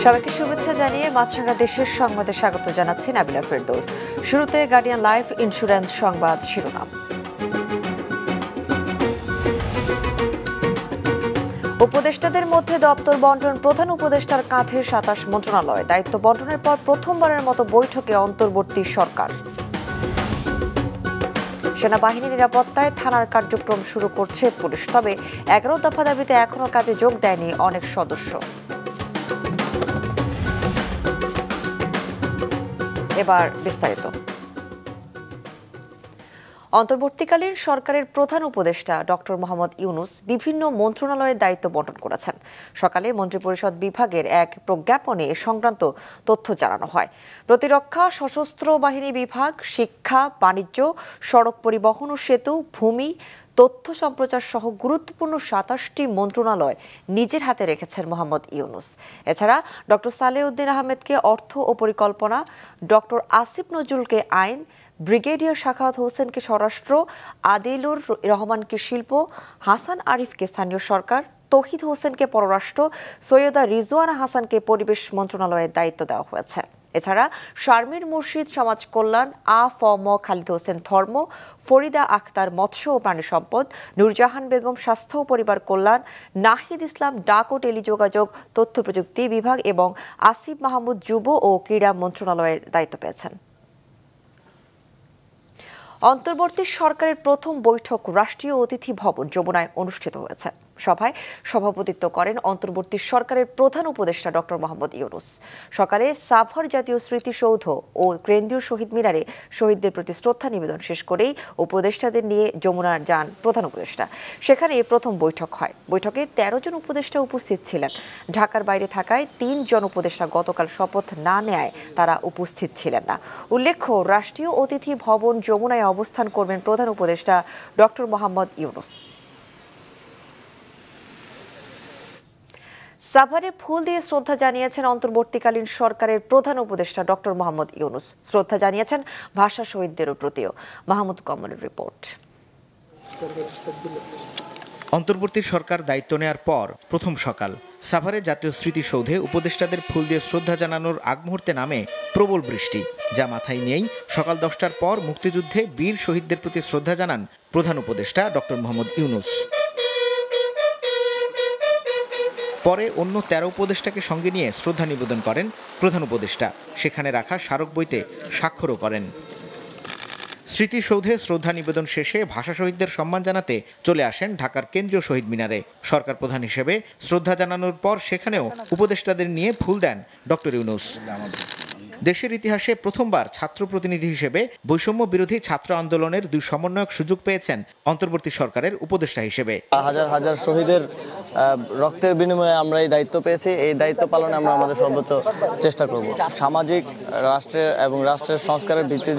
সবাইকে শুভেচ্ছা জানিয়ে মাছরাঙা দেশের সংবাদে স্বাগত জানাচ্ছি নাবিলা ফেরদৌস। শুরুতে গার্ডিয়ান লাইফ ইন্স্যুরেন্স সংবাদ শিরোনাম। উপদেষ্টাদের মধ্যে দপ্তর বন্টন, প্রধান উপদেষ্টার কাঁধে ২৭ মন্ত্রণালয়। দায়িত্ব বন্টনের পর প্রথমবারের মতো বৈঠকে অন্তর্বর্তী সরকার। সেনাবাহিনী নিরাপত্তায় থানার কার্যক্রম শুরু করছে পুলিশ, তবে ১১ দফা দাবিতে এখনো কাজে যোগ দেয়নি অনেক সদস্য। এবার বিস্তারিত। অন্তর্বর্তীকালীন সরকারের প্রধান উপদেষ্টা ডক্টর মোহাম্মদ ইউনুস বিভিন্ন মন্ত্রণালয়ের দায়িত্ব বন্টন করেছেন। সকালে মন্ত্রিপরিষদ বিভাগের এক প্রজ্ঞাপনে এ সংক্রান্ত তথ্য জানানো হয়। প্রতিরক্ষা, সশস্ত্র বাহিনী বিভাগ, শিক্ষা, বাণিজ্য, সড়ক পরিবহন ও সেতু, ভূমি, তথ্য সম্প্রচার সহ গুরুত্বপূর্ণ ২৭টি মন্ত্রণালয় নিজের হাতে রেখেছেন মোহাম্মদ ইউনুস। এছাড়া ডক্টর সালেউদ্দিন আহমেদকে অর্থ ও পরিকল্পনা, ডক্টর আসিফ নজরুলকে আইন, ব্রিগেডিয়ার সাখাওয়াত হোসেনকে স্বরাষ্ট্র, আদিলুর রহমানকে শিল্প, হাসান আরিফকে স্থানীয় সরকার, তৌহিদ হোসেনকে পররাষ্ট্র, সৈয়দা রিজওয়ানা হাসানকে পরিবেশ মন্ত্রণালয়ের দায়িত্ব দেওয়া হয়েছে। এছাড়া শারমিন মুর্শিদ সমাজ কল্যাণ, আ.ফ.ম. খালিদ হোসেন ধর্ম, ফরিদা আক্তার মৎস্য ও প্রাণী সম্পদ, নূরজাহান বেগম স্বাস্থ্য ও পরিবার কল্যাণ, নাহিদ ইসলাম ডাক ও টেলিযোগাযোগ তথ্য প্রযুক্তি বিভাগ এবং আসিফ মাহমুদ যুব ও ক্রীড়া মন্ত্রণালয়ের দায়িত্ব পেয়েছেন। অন্তর্বর্তী সরকারের প্রথম বৈঠক রাষ্ট্রীয় অতিথি ভবন যমুনায় অনুষ্ঠিত হয়েছে। সভায় সভাপতিত্ব করেন অন্তর্বর্তী সরকারের প্রধান উপদেষ্টা ডক্টর মোহাম্মদ ইউনুস। সকালে সাভার জাতীয় স্মৃতিসৌধ ও কেন্দ্রীয় শহীদ মিনারে শহীদদের প্রতি শ্রদ্ধা নিবেদন শেষ করেই উপদেষ্টাদের নিয়ে যমুনা যান প্রধান উপদেষ্টা। সেখানে প্রথম বৈঠক হয়। বৈঠকে ১৩ জন উপদেষ্টা উপস্থিত ছিলেন। ঢাকার বাইরে থাকায় ৩ জন উপদেষ্টা গতকাল শপথ না নেয় তারা উপস্থিত ছিলেন না। উল্লেখ্য, রাষ্ট্রীয় অতিথি ভবন যমুনায় অবস্থান করবেন প্রধান উপদেষ্টা ডক্টর মোহাম্মদ ইউনুস। সাভারে ফুল দিয়ে শ্রদ্ধা জানিয়েছেন অন্তর্বর্তীকালীন সরকারের প্রধান উপদেষ্টা ডক্টর মোহাম্মদ ইউনুস। শ্রদ্ধা জানিয়েছেন ভাষা শহীদদেরও প্রতিও। মাহমুদ কমলের রিপোর্ট। অন্তর্বর্তী সরকার দায়িত্ব নেয়ার পর প্রথম সকাল সাভারে জাতীয় স্মৃতিসৌধে উপদেষ্টাদের ফুল দিয়ে শ্রদ্ধা জানানোর আগ মুহূর্তে নামে প্রবল বৃষ্টি, যা মাথায় নিয়েই সকাল ১০টার পর মুক্তিযুদ্ধে বীর শহীদদের প্রতি শ্রদ্ধা জানান প্রধান উপদেষ্টা ডক্টর মোহাম্মদ ইউনুস। পরে অন্য ১৩ উপদেষ্টাকে সঙ্গে নিয়ে শ্রদ্ধা নিবেদন করেন প্রধান উপদেষ্টা। সেখানে রাখা স্মারক বইতে স্বাক্ষরও করেন। স্মৃতিসৌধে শ্রদ্ধা নিবেদন শেষে ভাষা শহীদদের সম্মান জানাতে চলে আসেন ঢাকার কেন্দ্রীয় শহীদ মিনারে। সরকার প্রধান হিসেবে শ্রদ্ধা জানানোর পর সেখানেও উপদেষ্টাদের নিয়ে ফুল দেন ডক্টর ইউনুস। দেশের ইতিহাসে প্রথমবার ছাত্র প্রতিনিধি হিসেবে বৈষম্য বিরোধী ছাত্র আন্দোলনের ২ সমন্বয়ক সুযোগ পেয়েছেন অন্তর্বর্তী সরকারের উপদেষ্টা হিসেবে। হাজার হাজার শহীদের রক্তের বিনিময়ে আমরা এই দায়িত্ব পেয়েছি। এই দায়িত্ব পালনে আমরা আমাদের সর্বোচ্চ চেষ্টা করব। সামাজিক রাষ্ট্রের এবং রাষ্ট্রের সংস্কারের ভিত্তির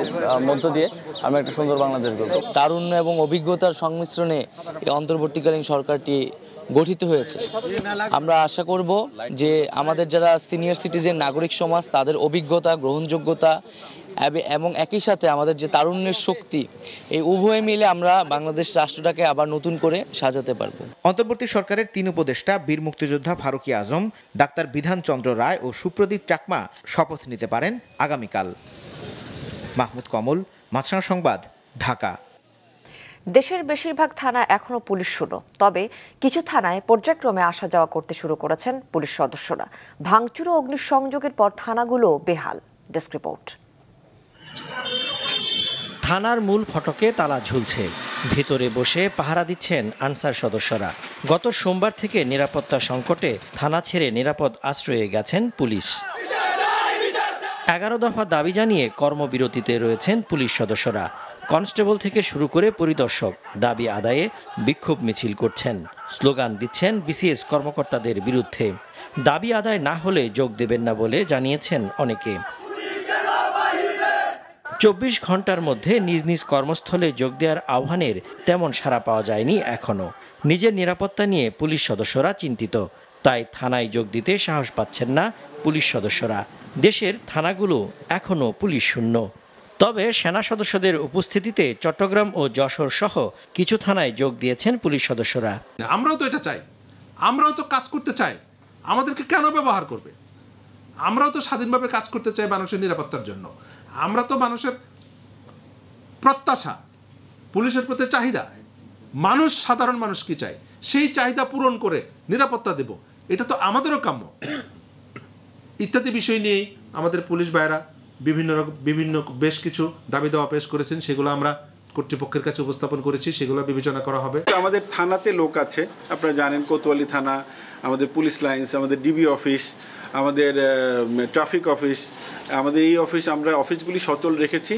মধ্য দিয়ে আমরা একটা সুন্দর বাংলাদেশ গড়ব। তারুণ্য এবং অভিজ্ঞতার সংমিশ্রণে এই অন্তর্বর্তীকালীন সরকারটি গঠিত হয়েছে। আমরা আশা করব যে আমাদের যারা সিনিয়র সিটিজেন নাগরিক সমাজ, তাদের অভিজ্ঞতা, গ্রহণযোগ্যতা এবং একই সাথে আমাদের যে তারুণ্যের শক্তি, এই উভয়ে মিলে আমরা বাংলাদেশ রাষ্ট্রটাকে আবার নতুন করে সাজাতে পারবো। অন্তর্বর্তী সরকারের ৩ উপদেষ্টা বীর মুক্তিযোদ্ধা ফারুকী আজম, ডাক্তার বিধান চন্দ্র রায় ও সুপ্রদীপ চাকমা শপথ নিতে পারেন আগামীকাল। মাহমুদ কমল, মাছরাঙা সংবাদ, ঢাকা। দেশের বেশিরভাগ থানা এখনো পুলিশ শূন্য, তবে কিছু থানায় পর্যায়ক্রমে আসা যাওয়া করতে শুরু করেছেন পুলিশ সদস্যরা। ভাঙচুর ও অগ্নিসংযোগের পর থানাগুলো বেহাল। Desk report. থানার মূল ফটকে তালা ঝুলছে, ভেতরে বসে পাহারা দিচ্ছেন আনসার সদস্যরা। গত সোমবার থেকে নিরাপত্তা সংকটে থানা ছেড়ে নিরাপদ আশ্রয়ে গেছেন পুলিশ। 11 দফা দাবি জানিয়ে কর্মবিরতিতে রয়েছেন পুলিশ সদস্যরা। কনস্টেবল থেকে শুরু করে পরিদর্শক দাবি আদায়ে বিক্ষোভ মিছিল করছেন, স্লোগান দিচ্ছেন বিসিএস কর্মকর্তাদের বিরুদ্ধে। দাবি আদায় না হলে যোগ দেবেন না বলে জানিয়েছেন অনেকে। 24 ঘন্টার মধ্যে নিজ নিজ কর্মস্থলে যোগ দেওয়ার আহ্বানের তেমন সাড়া পাওয়া যায়নি এখনো। নিজের নিরাপত্তা নিয়ে পুলিশ সদস্যরা চিন্তিত। তাই থানায় যোগ দিতে সাহস পাচ্ছেন না পুলিশ সদস্যরা। দেশের থানাগুলো এখনও পুলিশ শূন্য। তবে সেনা সদস্যদের উপস্থিতিতে চট্টগ্রাম ও যশোর সহ কিছু থানায় যোগ দিয়েছেন পুলিশ সদস্যরা। আমরাও তো এটা চাই, আমরাও তো কাজ করতে চাই, আমাদেরকে কেন ব্যবহার করবে? আমরাও তো স্বাধীনভাবে কাজ করতে চাই মানুষের নিরাপত্তার জন্য। আমরা তো মানুষের প্রত্যাশা, পুলিশের প্রতি চাহিদা, মানুষ সাধারণ মানুষ কি চায় সেই চাহিদা পূরণ করে নিরাপত্তা দেব, এটা তো আমাদেরও কাম্য। ইত্যাদি বিষয় নিয়েই আমাদের পুলিশ ভাইয়েরা বিভিন্ন বেশ কিছু দাবি দেওয়া পেশ করেছেন, সেগুলো আমরা কর্তৃপক্ষের কাছে উপস্থাপন করেছি, সেগুলো বিবেচনা করা হবে। আমাদের থানাতে লোক আছে, আপনারা জানেন কোতোয়ালি থানা, আমাদের পুলিশ লাইন্স, আমাদের ডিবি অফিস, আমাদের ট্রাফিক অফিস, আমাদের এই অফিস, আমরা অফিসগুলি সচল রেখেছি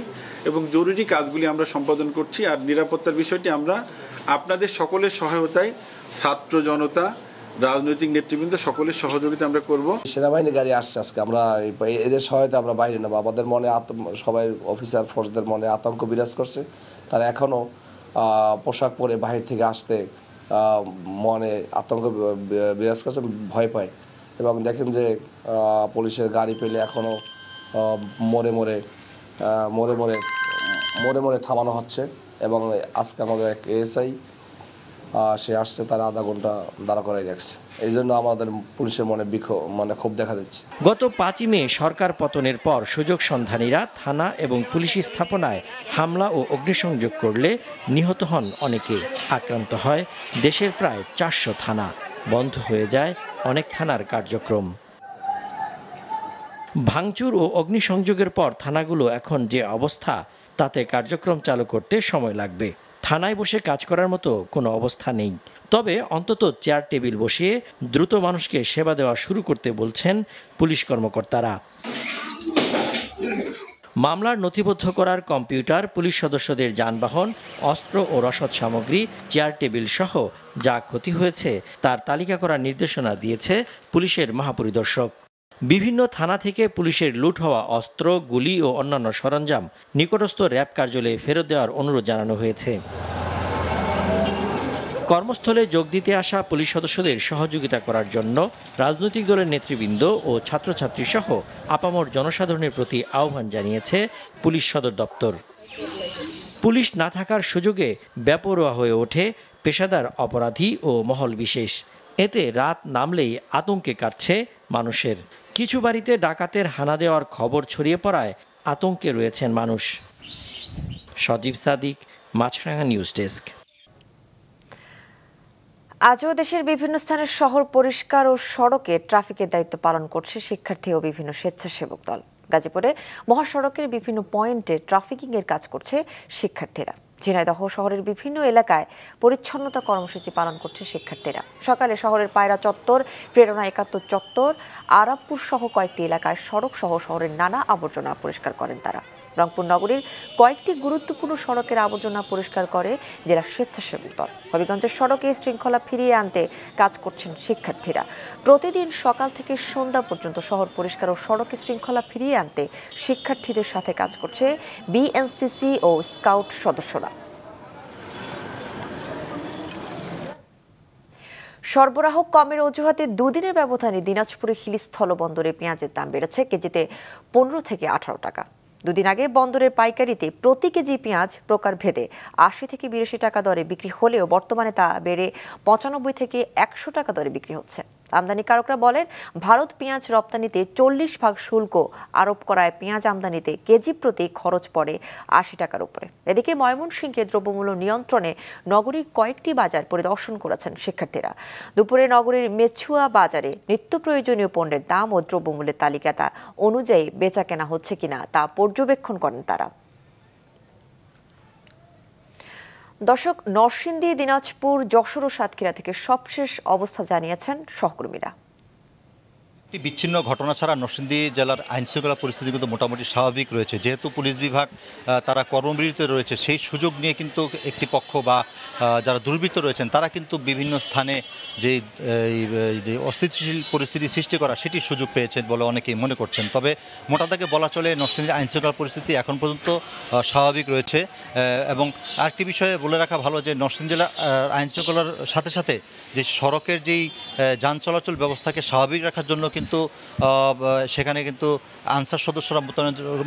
এবং জরুরি কাজগুলি আমরা সম্পাদন করছি। আর নিরাপত্তার বিষয়টি আমরা আপনাদের সকলের সহায়তায়, ছাত্র জনতা, রাজনৈতিক নেতৃবৃন্দ সকলের সহযোগিতা আমরা করব। সেনাবাহিনী গাড়ি আসছে আজকে, আমরা এদের সহায়তা আমরা বাইরে নেব। আমাদের মনে সবাই অফিসার ফোর্সদের মনে আতঙ্ক বিরাজ করছে, তারা এখনও পোশাক পরে বাহির থেকে আসতে মনে আতঙ্ক বিরাজ করছে, ভয় পায়। এবং দেখেন যে পুলিশের গাড়ি পেলে এখনও মোড়ে মোড়ে থামানো হচ্ছে। এবং আজকে আমাদের এক এএসআই সে আসছে, তারা আধা ঘন্টা দাঁড়া করাই রাখছে। এই জন্য আমাদের পুলিশের মনে ক্ষোভ দেখা দিচ্ছে। গত 5ই মে সরকার পতনের পর সুযোগ সন্ধানীরা থানা এবং পুলিশি স্থাপনায় হামলা ও অগ্নিসংযোগ করলে নিহত হন অনেকে। আক্রান্ত হয় দেশের প্রায় 400 থানা। বন্ধ হয়ে যায় অনেক থানার কার্যক্রম। ভাঙচুর ও অগ্নিসংযোগের পর থানাগুলো এখন যে অবস্থা, তাতে কার্যক্রম চালু করতে সময় লাগবে। থানায় বসে কাজ করার মতো কোনো অবস্থা নেই। তবে অন্তত চেয়ার টেবিল বসিয়ে দ্রুত মানুষকে সেবা দেওয়া শুরু করতে বলছেন পুলিশ কর্মকর্তারা। মামলার নথিবদ্ধ করার কম্পিউটার, পুলিশ সদস্যদের যানবাহন, অস্ত্র ও রসদ সামগ্রী, চেয়ার টেবিল সহ যা ক্ষতি হয়েছে তার তালিকা করার নির্দেশনা দিয়েছে পুলিশের মহাপরিদর্শক। বিভিন্ন থানা থেকে পুলিশের লুট হওয়া অস্ত্র, গুলি ও অন্যান্য সরঞ্জাম নিকটস্থ র্যাব কার্যালয়ে ফেরত দেওয়ার অনুরোধ জানানো হয়েছে। কর্মস্থলে যোগ দিতে আসা পুলিশ সদস্যদের সহযোগিতা করার জন্য রাজনৈতিক দলের নেতৃবৃন্দ ও ছাত্রছাত্রী সহ আপামর জনসাধারণের প্রতি আহ্বান জানিয়েছে পুলিশ সদর দপ্তর। পুলিশ না থাকার সুযোগে বেপরোয়া হয়ে ওঠে পেশাদার অপরাধী ও মহল বিশেষ। এতে রাত নামলেই আতঙ্কে কাটছে মানুষের। কিছু বাড়িতে ডাকাতের হানা দেওয়ার খবর ছড়িয়ে পড়ায় আতঙ্কে রয়েছেন মানুষ। সজীব সাদিক, মাছরাঙা নিউজ ডেস্ক। আজও দেশের বিভিন্ন স্থানের শহর পরিষ্কার ও সড়কে ট্রাফিকের দায়িত্ব পালন করছে শিক্ষার্থী ও বিভিন্ন স্বেচ্ছাসেবক দল। গাজীপুরে মহাসড়কের বিভিন্ন পয়েন্টে ট্রাফিকিংয়ের কাজ করছে শিক্ষার্থীরা। ঝিনাইদহ শহরের বিভিন্ন এলাকায় পরিচ্ছন্নতা কর্মসূচি পালন করছে শিক্ষার্থীরা। সকালে শহরের পায়রা চত্বর, প্রেরণা ৭১ চত্বর, আরাবপুর সহ কয়েকটি এলাকায় সড়ক সহ শহরের নানা আবর্জনা পরিষ্কার করেন তারা। রংপুর নগরীর কয়েকটি গুরুত্বপূর্ণ সড়কের আবর্জনা পরিষ্কার করে জেলা স্বেচ্ছাসেবক দল। হবিগঞ্জের সড়কে শৃঙ্খলা ফিরিয়ে আনতে কাজ করছেন শিক্ষার্থীরা। প্রতিদিন সকাল থেকে সন্ধ্যা পর্যন্ত শহর পরিষ্কার ও সড়কে শৃঙ্খলা ফিরিয়ে আনতে শিক্ষার্থীদের সাথে কাজ করছে বিএনসিসি ও স্কাউট সদস্যরা। সরবরাহ কমের অজুহাতে দুদিনের ব্যবধানে দিনাজপুরের হিলি স্থলবন্দরে পেঁয়াজের দাম বেড়েছে কেজিতে 15 থেকে 18 টাকা। দুদিন আগে বন্দরের পাইকারিতে প্রতি কেজি পেঁয়াজ প্রকারভেদে 80 থেকে 82 টাকা দরে বিক্রি হলেও বর্তমানে তা বেড়ে 95 থেকে 100 টাকা দরে বিক্রি হচ্ছে। আমদানিকারকরা বলেন, ভারত পেঁয়াজ রপ্তানিতে 40% শুল্ক আরোপ করায় পেঁয়াজ আমদানিতে কেজি প্রতি খরচ পড়ে 80 টাকার উপরে। এদিকে ময়মনসিংহে দ্রব্যমূল্য নিয়ন্ত্রণে নগরীর কয়েকটি বাজার পরিদর্শন করেছেন শিক্ষার্থীরা। দুপুরে নগরীর মেছুয়া বাজারে নিত্য প্রয়োজনীয় পণ্যের দাম ও দ্রব্যমূল্যের তালিকা অনুযায়ী বেচা কেনা হচ্ছে কিনা তা পর্যবেক্ষণ করেন তারা। দর্শক, নরসিংদী, দিনাজপুর, যশোর ও সাতক্ষীরা থেকে সবশেষ অবস্থা জানিয়েছেন সহকর্মীরা। বিচ্ছিন্ন ঘটনা ছাড়া নরসিংদী জেলার আইনশৃঙ্খলা পরিস্থিতি কিন্তু মোটামুটি স্বাভাবিক রয়েছে। যেহেতু পুলিশ বিভাগ তারা কর্মবিরতিতে রয়েছে, সেই সুযোগ নিয়ে কিন্তু একটি পক্ষ বা যারা দুর্বৃত্ত রয়েছেন তারা কিন্তু বিভিন্ন স্থানে যে অস্থিতিশীল পরিস্থিতি সৃষ্টি করা সেটি সুযোগ পেয়েছেন বলে অনেকেই মনে করছেন। তবে মোটা দাগে বলা চলে নরসিংদীর আইনশৃঙ্খলা পরিস্থিতি এখন পর্যন্ত স্বাভাবিক রয়েছে। এবং আরেকটি বিষয়ে বলে রাখা ভালো যে নরসিংদী জেলার আইনশৃঙ্খলার সাথে সাথে যে সড়কের যেই যান চলাচল ব্যবস্থাকে স্বাভাবিক রাখার জন্য কিন্তু সেখানে কিন্তু আনসার সদস্যরা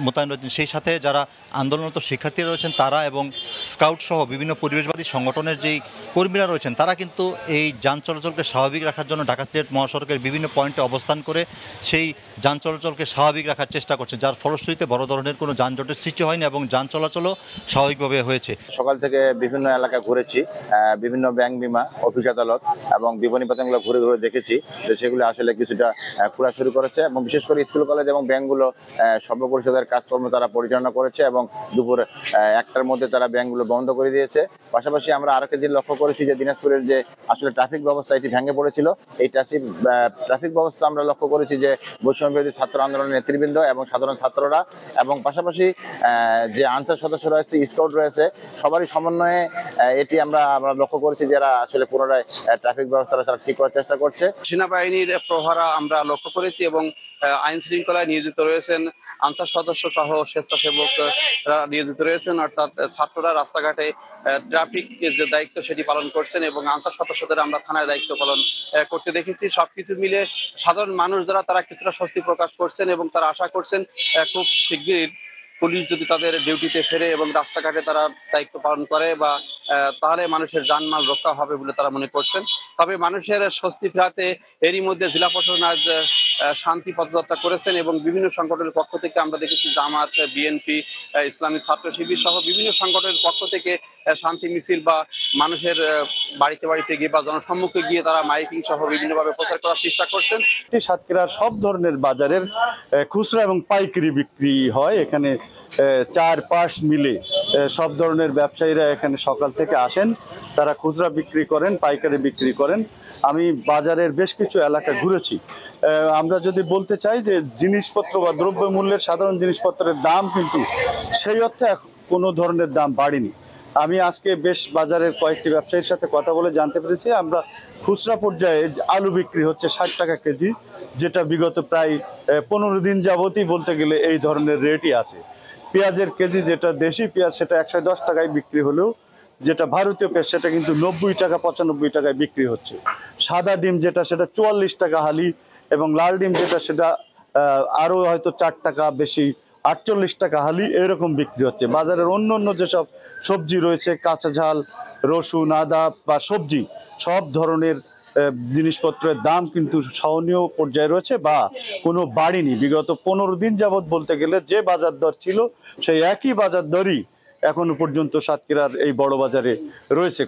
মোতায়েন রয়েছেন। সেই সাথে যারা আন্দোলনরত শিক্ষার্থীরা রয়েছেন তারা এবং স্কাউট সহ বিভিন্ন পরিবেশবাদী সংগঠনের যেই কর্মীরা রয়েছেন তারা কিন্তু এই যান চলাচলকে স্বাভাবিক রাখার জন্য ঢাকা সিলেট মহাসড়কের বিভিন্ন পয়েন্টে অবস্থান করে সেই যান চলাচলকে স্বাভাবিক রাখার চেষ্টা করছে, যার ফলশ্রুতিতে বড় ধরনের কোনো যানজটের সৃষ্টি হয়নি এবং যান চলাচলও স্বাভাবিকভাবে হয়েছে। সকাল থেকে বিভিন্ন এলাকা ঘুরেছি, বিভিন্ন ব্যাংক বিমা অফিস আদালত এবং বিপণী প্রতিষ্ঠানগুলো ঘুরে ঘুরে দেখেছি যে সেগুলো আসলে কিছুটা খোলা শুরু করেছে এবং বিশেষ করে স্কুল কলেজ এবং ব্যাংকগুলো সর্বপরিষদের কাজকর্ম তারা পরিচালনা করেছে এবং দুপুর 1টার মধ্যে তারা ব্যাংকগুলো বন্ধ করে দিয়েছে। পাশাপাশি আমরা আরেকটা দিন লক্ষ্য করেছি যে দিনাজপুরের যে আসলে ট্রাফিক ব্যবস্থা এটি ভেঙে পড়েছিল, এই ট্রাফিক ব্যবস্থা আমরা লক্ষ্য করেছি যে বৈষম্যবিরোধী ছাত্র আন্দোলনের নেতৃবৃন্দ এবং সাধারণ ছাত্ররা এবং পাশাপাশি যে আনসার সদস্য রয়েছে, স্কাউট রয়েছে, সবারই সমন্বয়ে এটি আমরা লক্ষ্য করেছি যারা আসলে পুনরায় ট্রাফিক ব্যবস্থাটা তারা ঠিক করার চেষ্টা করছে। সেনাবাহিনীর প্রহরা আমরা লক্ষ্য করেছি এবং আইন শৃঙ্খলায় নিয়োজিত রয়েছেন আনসার সদস্য সহ স্বেচ্ছাসেবকরা নিয়োজিত রয়েছেন, অর্থাৎ ছাত্ররা রাস্তাঘাটে ট্রাফিক যে দায়িত্ব সেটি পালন করছেন এবং আনসার সদস্যদের আমরা থানায় দায়িত্ব পালন করতে দেখেছি। সবকিছু মিলে সাধারণ মানুষ যারা তারা কিছুটা স্বস্তি প্রকাশ করছেন এবং তারা আশা করছেন খুব শিগগির পুলিশ যদি তাদের ডিউটিতে ফেরে এবং রাস্তাঘাটে তারা দায়িত্ব পালন করে বা তাহলে মানুষের জানমাল রক্ষা হবে বলে তারা মনে করছেন। তবে মানুষের স্বস্তি ফেরাতে এরই মধ্যে জেলা প্রশাসন আজ শান্তি পদযাত্রা করেছেন এবং বিভিন্ন সংগঠনের পক্ষ থেকে আমরা দেখেছি জামাত, বিএনপি, ইসলামী ছাত্র শিবির সহ বিভিন্ন সংগঠনের পক্ষ থেকে শান্তি মিছিল বা মানুষের বাড়িতে বাড়িতে গিয়ে বা জনসম্মুখে গিয়ে তারা মাইকিং সহ বিভিন্নভাবে প্রচার করার চেষ্টা করছেন। সাতক্ষীরার সব ধরনের বাজারের খুচরা এবং পাইকারি বিক্রি হয়। এখানে 4-5 মিলে সব ধরনের ব্যবসায়ীরা এখানে সকাল থেকে আসেন, তারা খুচরা বিক্রি করেন, পাইকারি বিক্রি করেন। আমি বাজারের বেশ কিছু এলাকা ঘুরেছি। আমরা যদি বলতে চাই যে জিনিসপত্র বা দ্রব্যমূল্যের সাধারণ জিনিসপত্রের দাম কিন্তু সেই অর্থে কোনো ধরনের দাম বাড়েনি। আমি আজকে বেশ বাজারের কয়েকটি ব্যবসায়ীর সাথে কথা বলে জানতে পেরেছি আমরা খুচরা পর্যায়ে আলু বিক্রি হচ্ছে 60 টাকা কেজি, যেটা বিগত প্রায় 15 দিন যাবতই বলতে গেলে এই ধরনের রেটই আছে। পেঁয়াজের কেজি যেটা দেশি পেঁয়াজ সেটা 110 টাকায় বিক্রি হলেও যেটা ভারতীয় পেঁয়াজ সেটা কিন্তু 90 টাকা 95 টাকায় বিক্রি হচ্ছে। সাদা ডিম যেটা সেটা 44 টাকা হালি এবং লাল ডিম যেটা সেটা আরও হয়তো 4 টাকা বেশি 48 টাকা হালি এরকম বিক্রি হচ্ছে। বাজারের অন্য যেসব সবজি রয়েছে, কাঁচা ঝাল, রসুন, আদা বা সবজি, সব ধরনের জিনিসপত্রের দাম কিন্তু সহনীয় পর্যায়ে রয়েছে বা কোনো বাড়েনি। বিগত 15 দিন যাবৎ বলতে গেলে যে বাজার দর ছিল সেই একই বাজার দরই এখনো পর্যন্ত সাতক্ষীরার এই বড় বাজারে রয়েছে।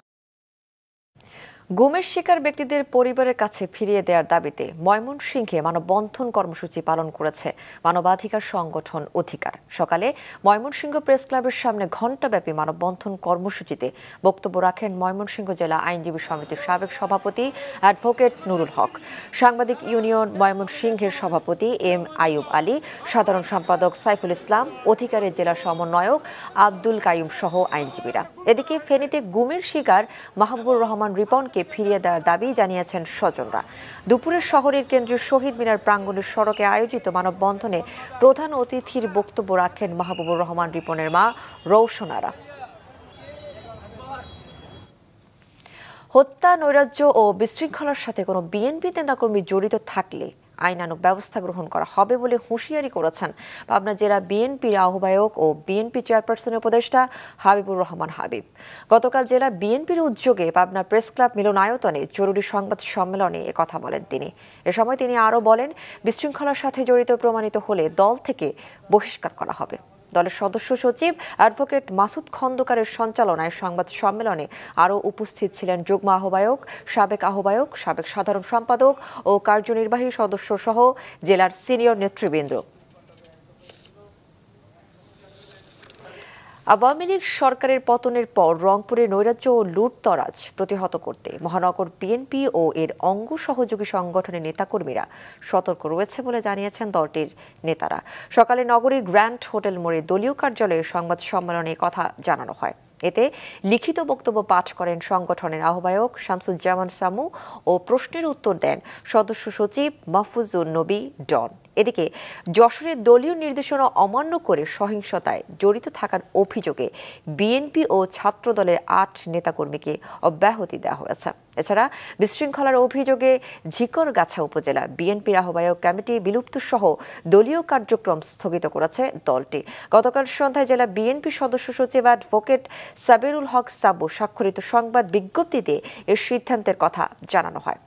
গুমের শিকার ব্যক্তিদের পরিবারের কাছে ফিরিয়ে দেওয়ার দাবিতে ময়মনসিংহে মানববন্ধন কর্মসূচি পালন করেছে মানবাধিকার সংগঠন অধিকার। সকালে ময়মনসিংহ প্রেস ক্লাবের সামনে ঘণ্টাব্যাপী মানববন্ধন কর্মসূচিতে বক্তব্য রাখেন ময়মনসিংহ জেলা আইনজীবী সমিতির সাবেক সভাপতি অ্যাডভোকেট নুরুল হক, সাংবাদিক ইউনিয়ন ময়মনসিংহের সভাপতি এম আইয়ুব আলী, সাধারণ সম্পাদক সাইফুল ইসলাম, অধিকারের জেলা সমন্বয়ক আব্দুল কাইয়ুম সহ আইনজীবীরা। এদিকে ফেনীতে গুমের শিকার মাহবুবুর রহমান রিপনকে ফিরিয়ে দেওয়ার দাবি জানিয়েছেন স্বজনরা। দুপুরে শহরের কেন্দ্রীয় শহীদ মিনার প্রাঙ্গণের সড়কে আয়োজিত মানববন্ধনে প্রধান অতিথির বক্তব্য রাখেন মাহবুবুর রহমান রিপনের মা রৌশনারা। হত্যা, নৈরাজ্য ও বিশৃঙ্খলার সাথে কোনো বিএনপি নেতাকর্মী জড়িত থাকলে আইনানুগ ব্যবস্থা গ্রহণ করা হবে বলে হুঁশিয়ারি করেছেন পাবনা জেলা বিএনপির আহ্বায়ক ও বিএনপি চেয়ারপারসনের উপদেষ্টা হাবিবুর রহমান হাবিব। গতকাল জেলা বিএনপির উদ্যোগে পাবনা প্রেস ক্লাব মিলনায়তনে জরুরি সংবাদ সম্মেলনে একথা বলেন তিনি। এ সময় তিনি আরও বলেন, বিশৃঙ্খলার সাথে জড়িত প্রমাণিত হলে দল থেকে বহিষ্কার করা হবে। দলের সদস্য সচিব অ্যাডভোকেট মাসুদ খন্দকারের সঞ্চালনায় সংবাদ সম্মেলনে আরও উপস্থিত ছিলেন যুগ্ম আহ্বায়ক, সাবেক সাধারণ সম্পাদক ও কার্যনির্বাহী সদস্য সহ জেলার সিনিয়র নেতৃবৃন্দ। আওয়ামী লীগ সরকারের পতনের পর রংপুরে নৈরাজ্য ও লুটতরাজ প্রতিহত করতে মহানগর বিএনপি ও এর অঙ্গ সহযোগী সংগঠনের নেতাকর্মীরা সতর্ক রয়েছে বলে জানিয়েছেন দলটির নেতারা। সকালে নগরীর গ্র্যান্ড হোটেল মোড়ে দলীয় কার্যালয়ে সংবাদ সম্মেলনে কথা জানানো হয়। এতে লিখিত বক্তব্য পাঠ করেন সংগঠনের আহ্বায়ক শামসুজ্জামান সামু ও প্রশ্নের উত্তর দেন সদস্য সচিব মাহফুজুর নবী ডন। এদিকে যশোরের দলীয় নির্দেশনা অমান্য করে সহিংসতায় জড়িত থাকার অভিযোগে বিএনপি ও ছাত্রদলের ৮ নেতাকর্মীকে অব্যাহতি দেওয়া হয়েছে। এছাড়া বিশৃঙ্খলার অভিযোগে ঝিকরগাছা উপজেলা বিএনপির আহ্বায়ক কমিটি বিলুপ্ত সহ দলীয় কার্যক্রম স্থগিত করেছে দলটি। গতকাল সন্ধ্যায় জেলা বিএনপি সদস্য সচিব অ্যাডভোকেট সাবেরুল হক সাবু স্বাক্ষরিত সংবাদ বিজ্ঞপ্তিতে এর সিদ্ধান্তের কথা জানানো হয়।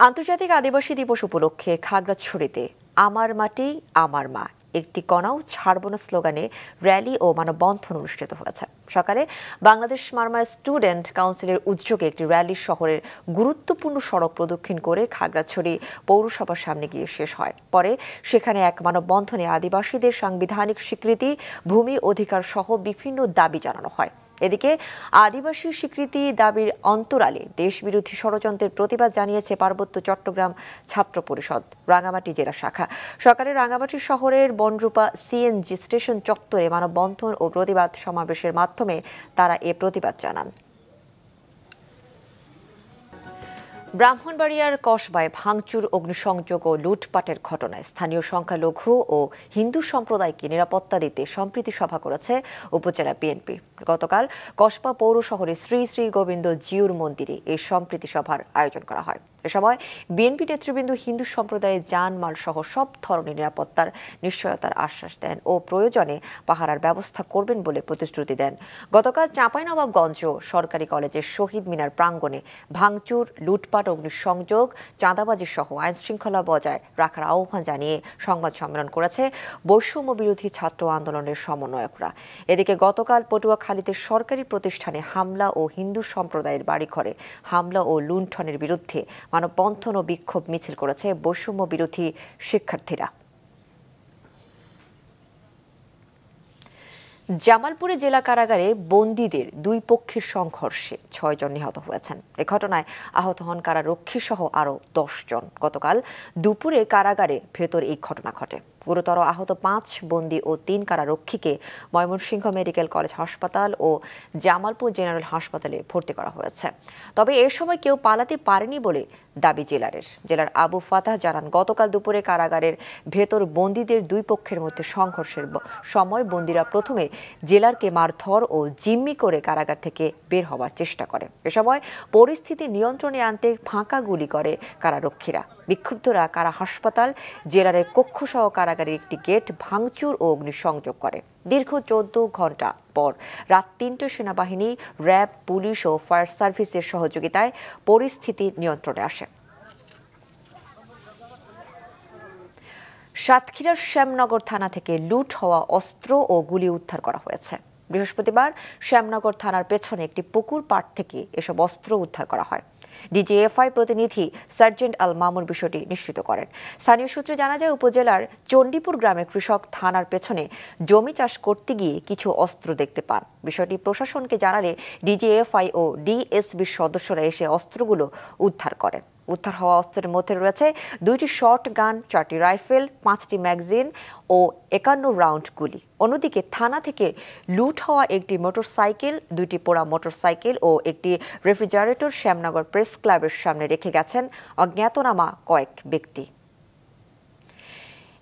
আন্তর্জাতিক আদিবাসী দিবস উপলক্ষে খাগড়াছড়িতে আমার মাটি আমার মা একটি কণাও ছাড়ব না স্লোগানে র্যালি ও মানববন্ধন অনুষ্ঠিত হয়েছে। সকালে বাংলাদেশ মারমা স্টুডেন্ট কাউন্সিলের উদ্যোগে একটি র্যালি শহরের গুরুত্বপূর্ণ সড়ক প্রদক্ষিণ করে খাগড়াছড়ি পৌরসভার সামনে গিয়ে শেষ হয়। পরে সেখানে এক মানববন্ধনে আদিবাসীদের সাংবিধানিক স্বীকৃতি, ভূমি অধিকার সহ বিভিন্ন দাবি জানানো হয়। এদিকে আদিবাসী স্বীকৃতি দাবির অন্তরালে দেশবিরোধী ষড়যন্ত্রের প্রতিবাদ জানিয়েছে পার্বত্য চট্টগ্রাম ছাত্র পরিষদ রাঙামাটি জেলা শাখা। সকালে রাঙামাটি শহরের বনরূপা সিএনজি স্টেশন চত্বরে মানববন্ধন ও প্রতিবাদ সমাবেশের মাধ্যমে তারা এ প্রতিবাদ জানান। ব্রাহ্মণবাড়িয়ার কসবায় ভাঙচুর, অগ্নিসংযোগ ও লুটপাটের ঘটনায় স্থানীয় সংখ্যালঘু ও হিন্দু সম্প্রদায়কে নিরাপত্তা দিতে সম্প্রীতি সভা করেছে উপজেলা বিএনপি। গতকাল কসবা পৌর শহরে শ্রী শ্রী গোবিন্দ জিউর মন্দিরে এই সম্প্রীতি সভার আয়োজন করা হয়। এ সময় বিএনপি নেতৃবৃন্দ হিন্দু সম্প্রদায়ের জানমাল সহ সব ধরনের নিরাপত্তার নিশ্চয়তার আশ্বাস দেন ও প্রয়োজনে পাহারার ব্যবস্থা করবেন বলে প্রতিশ্রুতি দেন। গতকাল চাঁপাইনবাবগঞ্জ সরকারি কলেজের শহীদ মিনার প্রাঙ্গণে ভাঙচুর, লুটপাট, অগ্নিসংযোগ, চাঁদাবাজি সহ আইন শৃঙ্খলা বজায় রাখার আহ্বান জানিয়ে সংবাদ সম্মেলন করেছে বৈষম্য বিরোধী ছাত্র আন্দোলনের সমন্বয়করা। এদিকে গতকাল পটুয়াখালীতে সরকারি প্রতিষ্ঠানে হামলা ও হিন্দু সম্প্রদায়ের বাড়িঘরে হামলা ও লুণ্ঠনের বিরুদ্ধে মানববন্ধন ও বিক্ষোভ মিছিল করেছে বৈষম্য বিরোধী শিক্ষার্থীরা। জামালপুরে জেলা কারাগারে বন্দীদের দুই পক্ষের সংঘর্ষে 6 জন নিহত হয়েছেন। এ ঘটনায় আহত হন কারারক্ষী সহ আরও 10 জন। গতকাল দুপুরে কারাগারে ভেতর এই ঘটনা ঘটে। গুরুতর আহত 5 বন্দী ও 3 কারারক্ষীকে ময়মনসিংহ মেডিকেল কলেজ হাসপাতাল ও জামালপুর জেনারেল হাসপাতালে ভর্তি করা হয়েছে। তবে এ সময় কেউ পালাতে পারেনি বলে দাবি জেলার আবু ফাতাহ জানান, গতকাল দুপুরে কারাগারের ভেতর বন্দীদের দুই পক্ষের মধ্যে সংঘর্ষের সময় বন্দীরা প্রথমে জেলারকে মারধর ও জিম্মি করে কারাগার থেকে বের হওয়ার চেষ্টা করে। এ সময় পরিস্থিতি নিয়ন্ত্রণে আনতে ফাঁকা গুলি করে কারারক্ষীরা। বিক্ষুব্ধরা কারা হাসপাতাল, জেলারের কক্ষসহ কারাগারের একটি গেট ভাঙচুর ও অগ্নিসংযোগ করে। দীর্ঘ 14 ঘণ্টা পর রাত 3টে সেনাবাহিনী, র্যাব, পুলিশ ও ফায়ার সার্ভিসের সহযোগিতায় পরিস্থিতি নিয়ন্ত্রণে আসে। সাতক্ষীরার শ্যামনগর থানা থেকে লুট হওয়া অস্ত্র ও গুলি উদ্ধার করা হয়েছে। বৃহস্পতিবার শ্যামনগর থানার পেছনে একটি পুকুর পাড় থেকে এসব অস্ত্র উদ্ধার করা হয়। ডিজিএফআই প্রতিনিধি সার্জেন্ট আল মামুন বিষয়টি নিশ্চিত করেন। স্থানীয় সূত্রে জানা যায়, উপজেলার চণ্ডীপুর গ্রামের কৃষক থানার পেছনে জমি চাষ করতে গিয়ে কিছু অস্ত্র দেখতে পান। বিষয়টি প্রশাসনকে জানালে ডিজিএফআই ও ডিএসবির সদস্যরা এসে অস্ত্রগুলো উদ্ধার করেন। উদ্ধার হওয়া অস্ত্রের মধ্যে রয়েছে 2টি শর্ট গান, 4টি রাইফেল, 5টি ম্যাগাজিন ও 51 রাউন্ড গুলি। অন্যদিকে থানা থেকে লুট হওয়া একটি মোটরসাইকেল, 2টি পোড়া মোটরসাইকেল ও একটি রেফ্রিজারেটর শ্যামনগর প্রেস ক্লাবের সামনে রেখে গেছেন অজ্ঞাতনামা কয়েক ব্যক্তি।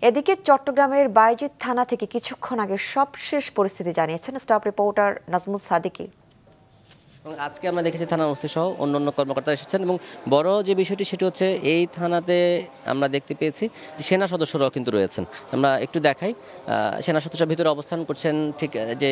এদিকে চট্টগ্রামের বায়েজিদ থানা থেকে কিছুক্ষণ আগে সবশেষ পরিস্থিতি জানিয়েছেন স্টাফ রিপোর্টার নাজমুল সাদিকি। আজকে আমরা দেখেছি থানার ওসি সহ অন্যান্য কর্মকর্তা এসেছেন এবং বড় যে বিষয়টি সেটি হচ্ছে এই থানাতে আমরা দেখতে পেয়েছি যে সেনা সদস্যরাও কিন্তু রয়েছেন। আমরা একটু দেখাই, সেনা সদস্যরা ভিতরে অবস্থান করছেন, ঠিক যে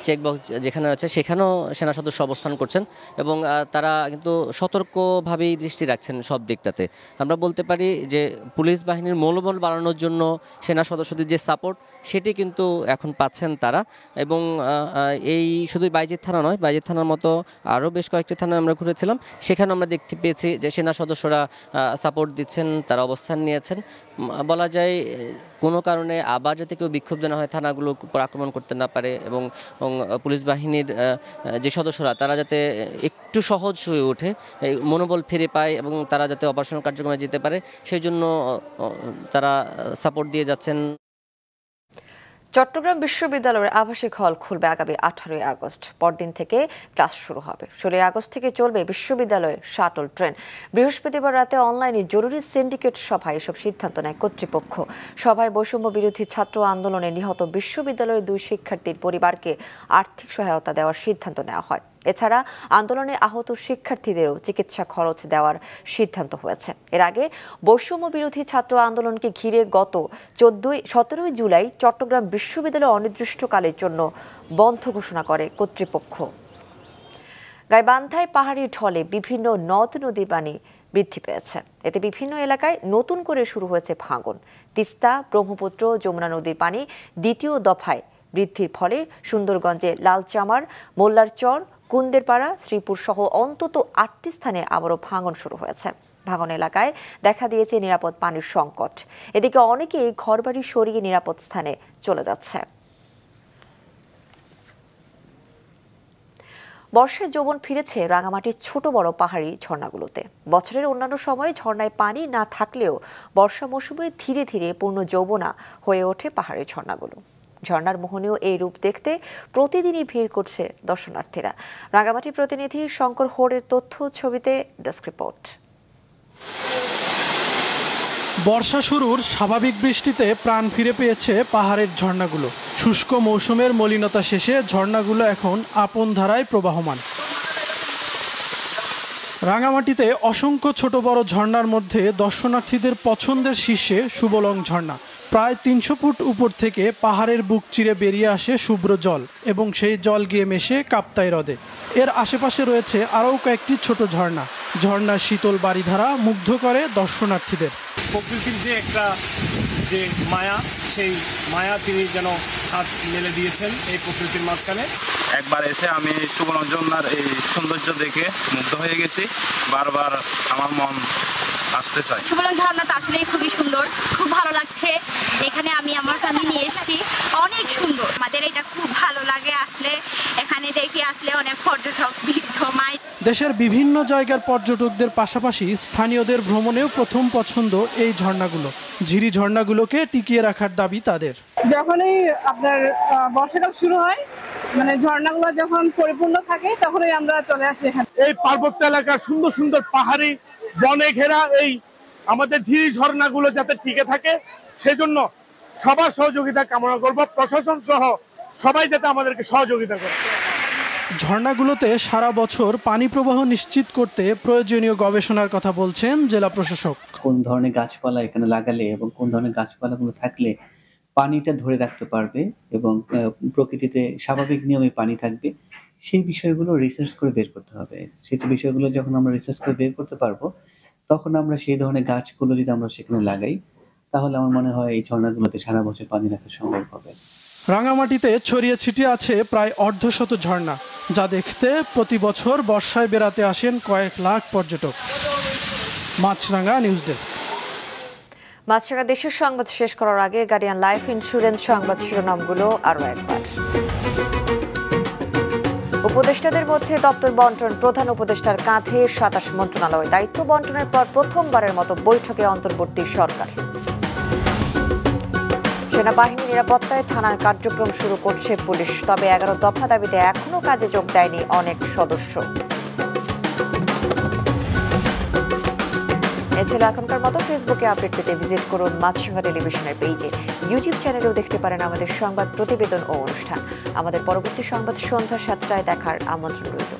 চেকবক্স যেখানে আছে সেখানেও সেনা সদস্য অবস্থান করছেন এবং তারা কিন্তু সতর্কভাবেই দৃষ্টি রাখছেন সব দিকটাতে। আমরা বলতে পারি যে পুলিশ বাহিনীর মনোবল বাড়ানোর জন্য সেনা সদস্যদের যে সাপোর্ট সেটি কিন্তু এখন পাচ্ছেন তারা। এবং এই শুধু বায়েজিদ থানা নয়, বায়েজিদ থানার মতো আরও বেশ কয়েকটি থানায় আমরা ঘুরেছিলাম, সেখানে আমরা দেখতে পেয়েছি যে সেনা সদস্যরা সাপোর্ট দিচ্ছেন, তারা অবস্থান নিয়েছেন। বলা যায় কোনো কারণে আবার যাতে কেউ বিক্ষুব্ধ না হয়, থানাগুলোর উপর আক্রমণ করতে না পারে, এবং পুলিশ বাহিনীর যে সদস্যরা তারা যাতে একটু সহজ হয়ে ওঠে, মনোবল ফিরে পায় এবং তারা যাতে অপারেশন কার্যক্রমে যেতে পারে, সেই জন্য তারা সাপোর্ট দিয়ে যাচ্ছেন। চট্টগ্রাম বিশ্ববিদ্যালয়ের আবাসিক হল খুলবে আগামী 18 আগস্ট। পরদিন থেকে ক্লাস শুরু হবে। 16 আগস্ট থেকে চলবে বিশ্ববিদ্যালয়ের শাটল ট্রেন। বৃহস্পতিবার রাতে অনলাইনে জরুরি সিন্ডিকেট সভায় এসব সিদ্ধান্ত নেয় কর্তৃপক্ষ। সভায় বৈষম্য বিরোধী ছাত্র আন্দোলনে নিহত বিশ্ববিদ্যালয়ের 2 শিক্ষার্থীর পরিবারকে আর্থিক সহায়তা দেওয়ার সিদ্ধান্ত নেওয়া হয়। এছাড়া আন্দোলনে আহত শিক্ষার্থীদেরও চিকিৎসা খরচ দেওয়ার সিদ্ধান্ত হয়েছে। এর আগে বৈষম্য বিরোধী ছাত্র আন্দোলনকে ঘিরে গত 17 জুলাই চট্টগ্রাম বিশ্ববিদ্যালয় অনির্দিষ্টকালের জন্য বন্ধ ঘোষণা করে কর্তৃপক্ষ। গাইবান্ধায় পাহাড়ি ঢলে বিভিন্ন নদ নদী পানি বৃদ্ধি পেয়েছে। এতে বিভিন্ন এলাকায় নতুন করে শুরু হয়েছে ভাঙন। তিস্তা, ব্রহ্মপুত্র, যমুনা নদীর পানি দ্বিতীয় দফায় বৃদ্ধির ফলে সুন্দরগঞ্জে লালচামার, মোল্লারচর, কুন্দেরপাড়া, শ্রীপুর সহ অন্তত 8টি স্থানে আবারও ভাঙন শুরু হয়েছে। ভাঙন এলাকায় দেখা দিয়েছে নিরাপদ পানির সংকট। এদিকে অনেকেই ঘরবাড়ি সরিয়ে নিরাপদ স্থানে চলে যাচ্ছে। বর্ষায় যৌবন ফিরেছে রাঙামাটির ছোট বড় পাহাড়ি ঝর্ণাগুলোতে। বছরের অন্যান্য সময় ঝর্ণায় পানি না থাকলেও বর্ষা মৌসুমে ধীরে ধীরে পূর্ণ যৌবনা হয়ে ওঠে পাহাড়ি ঝর্ণাগুলো। ঝর্ণার মোহনীয় এই রূপ দেখতে প্রতিদিনই ভিড় করছে দর্শনার্থীরা। রাঙামাটি প্রতিনিধি শঙ্কর হোড়ের তথ্য, ছবিতে ডেস্ক রিপোর্ট। বর্ষা শুরুর স্বাভাবিক বৃষ্টিতে প্রাণ ফিরে পেয়েছে পাহাড়ের ঝর্ণাগুলো। শুষ্ক মৌসুমের মলিনতা শেষে ঝর্ণাগুলো এখন আপন ধারায় প্রবাহমান। রাঙামাটিতে অসংখ্য ছোট বড় ঝর্ণার মধ্যে দর্শনার্থীদের পছন্দের শীর্ষে সুবলং ঝর্ণা। প্রায় 300 ফুট উপর থেকে পাহাড়ের বুক চিরে বেরিয়ে আসে শুভ্র জল এবং সেই জল গিয়ে মেশে কাপ্তাই হ্রদে। এর আশেপাশে রয়েছে আরও কয়েকটি ছোট ঝর্ণা। ঝর্ণার শীতল বাড়িধারা মুগ্ধ করে দর্শনার্থীদের। প্রকৃতির যে একটা যে মায়া, সেই মায়া তিনি যেন হাত মেলে দিয়েছেন এই প্রকৃতির মাঝখানে। একবার এসে আমি সুবর্ণ ঝর্ণার এই সৌন্দর্য দেখে মুগ্ধ হয়ে গেছি। বারবার আমার মন আসতে চাই। সুবর্ণ ঝর্ণাটা আসলে খুবই সুন্দর, খুব ভালো লাগছে। এখানে আমি আমার ফ্যামিলি নিয়ে এসেছি, অনেক সুন্দর। আমাদের এটা খুব ভালো লাগে আসলে, এখানে দেখি আসলে অনেক পর্যটক জমায়। দেশের বিভিন্ন জায়গার পর্যটকদের পাশাপাশি স্থানীয়দের ভ্রমণেও প্রথম পছন্দ এই ঝর্ণাগুলো। ঝিরি ঝর্ণাগুলোকে টিকিয়ে রাখার দাবি তাদের। যখনই আপনার বর্ষাকাল শুরু হয়, মানে ঝর্ণাগুলো যখন পরিপূর্ণ থাকে, তখনই আমরা চলে আসি এখানে। এই পার্বত্য এলাকার সুন্দর সুন্দর পাহাড়ি বনে ঘেরা এই আমাদের ঝিরি ঝর্ণাগুলো যাতে টিকে থাকে, সেজন্য সবার সহযোগিতা কামনা করব। প্রশাসন সহ সবাই যাতে আমাদেরকে সহযোগিতা করে। ঝর্ণাগুলোতে সারা বছর পানি প্রবাহ নিশ্চিত করতে প্রয়োজনীয় গবেষণার কথা বলছেন জেলা প্রশাসক। কোন ধরনের গাছপালা এখানে লাগালে এবং কোন ধরনের গাছপালাগুলো থাকলে পানিটা ধরে রাখতে পারবে এবং প্রকৃতিতে স্বাভাবিক নিয়মে পানি থাকবে, সেই বিষয়গুলো রিসার্চ করে বের করতে হবে। সেই বিষয়গুলো যখন আমরা রিসার্চ করে বের করতে পারবো, তখন আমরা সেই ধরনের গাছগুলো যদি আমরা সেখানে লাগাই, তাহলে আমার মনে হয় এই ঝর্ণাগুলোতে সারা বছর পানি রাখা সম্ভব হবে। রাঙামাটিতে ছড়িয়ে ছিটিয়ে আছে প্রায় অর্ধশত ঝর্ণা, যা দেখতে প্রতি বছর বর্ষায় বেড়াতে আসেন কয়েক লাখ পর্যটক। মাছরাঙা নিউজ ডেস্ক। মাছরাঙা দেশের সংবাদ শেষ করার আগে গার্ডিয়ান লাইফ ইন্স্যুরেন্স সংবাদ শিরোনামগুলো আরও একবার। উপদেষ্টাদের মধ্যে দপ্তর বন্টন, প্রধান উপদেষ্টার কাঁধে 27 মন্ত্রণালয়। দায়িত্ব বন্টনের পর প্রথমবারের মতো বৈঠকে অন্তর্বর্তী সরকার। সেনাবাহিনী নিরাপত্তায় থানার কার্যক্রম শুরু করছে পুলিশ, তবে 11 দফা দাবিতে এখনও কাজে যোগ দেয়নি অনেক সদস্য। এছাড়া এখনকার মতো ফেসবুকে আপডেট পেতে ভিজিট করুন মাছরাঙা টেলিভিশনের পেজে। ইউটিউব চ্যানেলেও দেখতে পারেন আমাদের সংবাদ প্রতিবেদন ও অনুষ্ঠান। আমাদের পরবর্তী সংবাদ সন্ধ্যা 7টায় দেখার আমন্ত্রণ রইল।